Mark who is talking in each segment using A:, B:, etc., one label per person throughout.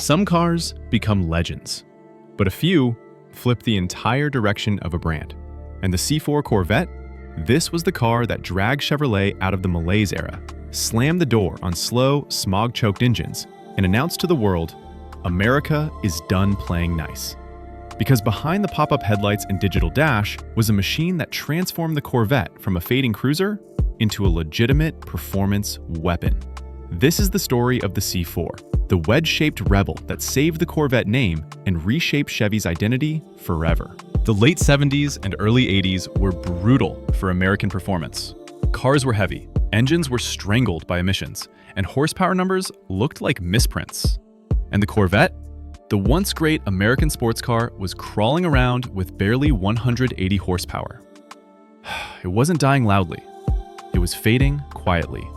A: Some cars become legends, but a few flip the entire direction of a brand. And the C4 Corvette? This was the car that dragged Chevrolet out of the malaise era, slammed the door on slow, smog-choked engines, and announced to the world, America is done playing nice. Because behind the pop-up headlights and digital dash was a machine that transformed the Corvette from a fading cruiser into a legitimate performance weapon. This is the story of the C4, the wedge-shaped rebel that saved the Corvette name and reshaped Chevy's identity forever. The late 70s and early 80s were brutal for American performance. Cars were heavy, engines were strangled by emissions, and horsepower numbers looked like misprints. And the Corvette? The once great American sports car was crawling around with barely 180 horsepower. It wasn't dying loudly. It was fading quietly.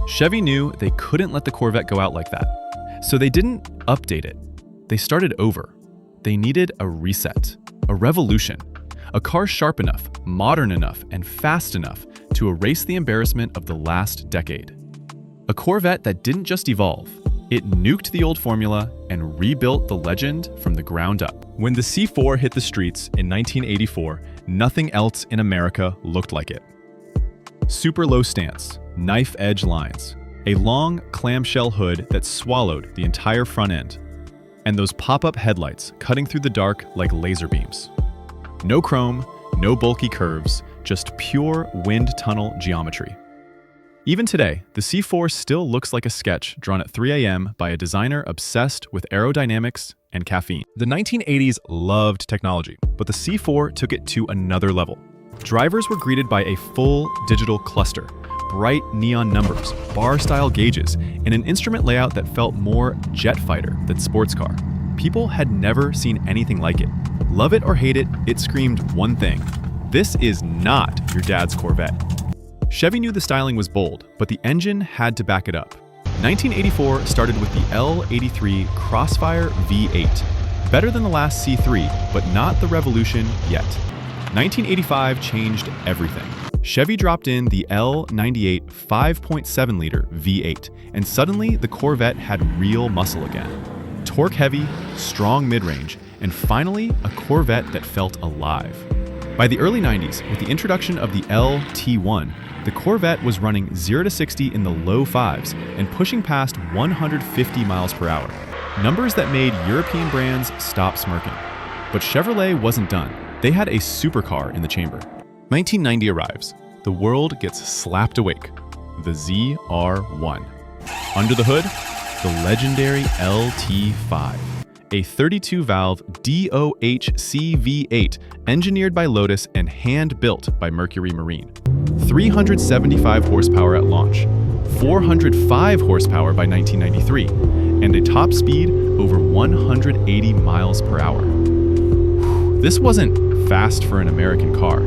A: Chevy knew they couldn't let the Corvette go out like that, so they didn't update it. They started over. They needed a reset, a revolution, a car sharp enough, modern enough, and fast enough to erase the embarrassment of the last decade. A Corvette that didn't just evolve, it nuked the old formula and rebuilt the legend from the ground up. When the C4 hit the streets in 1984, nothing else in America looked like it. Super low stance, knife-edge lines, a long clamshell hood that swallowed the entire front end, and those pop-up headlights cutting through the dark like laser beams. No chrome, no bulky curves, just pure wind tunnel geometry. Even today, the C4 still looks like a sketch drawn at 3 a.m. by a designer obsessed with aerodynamics and caffeine. The 1980s loved technology, but the C4 took it to another level. Drivers were greeted by a full digital cluster, bright neon numbers, bar-style gauges, and an instrument layout that felt more jet fighter than sports car. People had never seen anything like it. Love it or hate it, it screamed one thing. This is not your dad's Corvette. Chevy knew the styling was bold, but the engine had to back it up. 1984 started with the L83 Crossfire V8. Better than the last C3, but not the revolution yet. 1985 changed everything. Chevy dropped in the L98 5.7-liter V8, and suddenly the Corvette had real muscle again. Torque heavy, strong mid-range, and finally a Corvette that felt alive. By the early 90s, with the introduction of the LT1, the Corvette was running 0 to 60 in the low fives and pushing past 150 miles per hour. Numbers that made European brands stop smirking. But Chevrolet wasn't done. They had a supercar in the chamber. 1990 arrives. The world gets slapped awake. The ZR1. Under the hood, the legendary LT5. A 32-valve DOHC V8 engineered by Lotus and hand-built by Mercury Marine. 375 horsepower at launch, 405 horsepower by 1993, and a top speed over 180 miles per hour. This wasn't fast for an American car.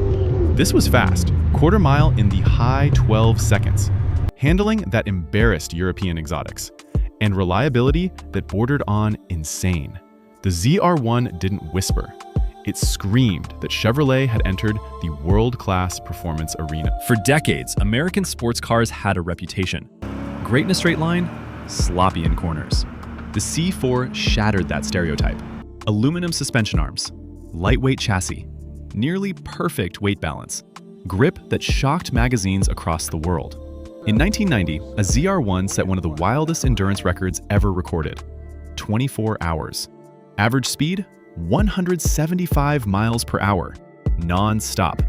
A: This was fast, quarter mile in the high 12 seconds, handling that embarrassed European exotics, and reliability that bordered on insane. The ZR1 didn't whisper. It screamed that Chevrolet had entered the world-class performance arena. For decades, American sports cars had a reputation. Great in a straight line, sloppy in corners. The C4 shattered that stereotype. Aluminum suspension arms, lightweight chassis, nearly perfect weight balance, grip that shocked magazines across the world. In 1990, a ZR1 set one of the wildest endurance records ever recorded, 24 hours. Average speed, 175 miles per hour, non-stop.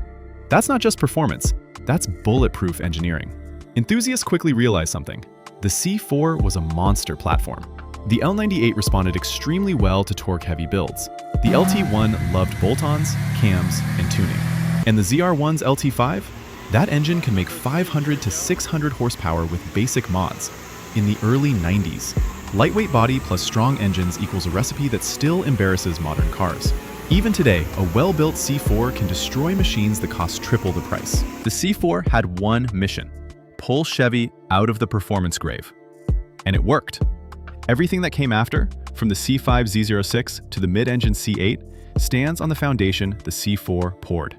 A: That's not just performance, that's bulletproof engineering. Enthusiasts quickly realized something. The C4 was a monster platform. The L98 responded extremely well to torque-heavy builds. The LT1 loved bolt-ons, cams, and tuning. And the ZR1's LT5? That engine can make 500 to 600 horsepower with basic mods. In the early 90s, lightweight body plus strong engines equals a recipe that still embarrasses modern cars. Even today, a well-built C4 can destroy machines that cost triple the price. The C4 had one mission: pull Chevy out of the performance grave. And it worked. Everything that came after, from the C5 Z06 to the mid-engine C8, stands on the foundation the C4 poured.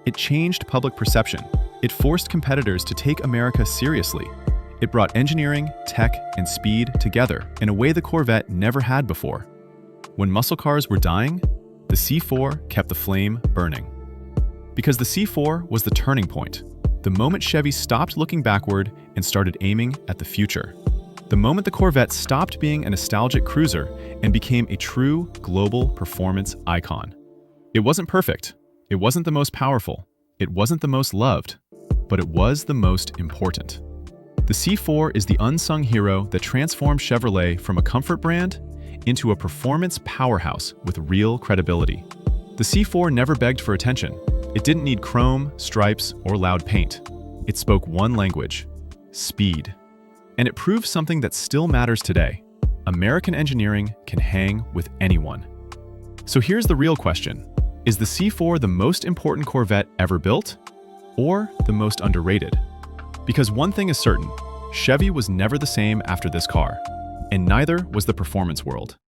A: It changed public perception. It forced competitors to take America seriously. It brought engineering, tech, and speed together in a way the Corvette never had before. When muscle cars were dying, the C4 kept the flame burning. Because the C4 was the turning point, the moment Chevy stopped looking backward and started aiming at the future. The moment the Corvette stopped being a nostalgic cruiser and became a true global performance icon. It wasn't perfect, it wasn't the most powerful, it wasn't the most loved, but it was the most important. The C4 is the unsung hero that transformed Chevrolet from a comfort brand into a performance powerhouse with real credibility. The C4 never begged for attention. It didn't need chrome, stripes, or loud paint. It spoke one language: speed. And it proved something that still matters today. American engineering can hang with anyone. So here's the real question. Is the C4 the most important Corvette ever built? Or the most underrated? Because one thing is certain, Chevy was never the same after this car, and neither was the performance world.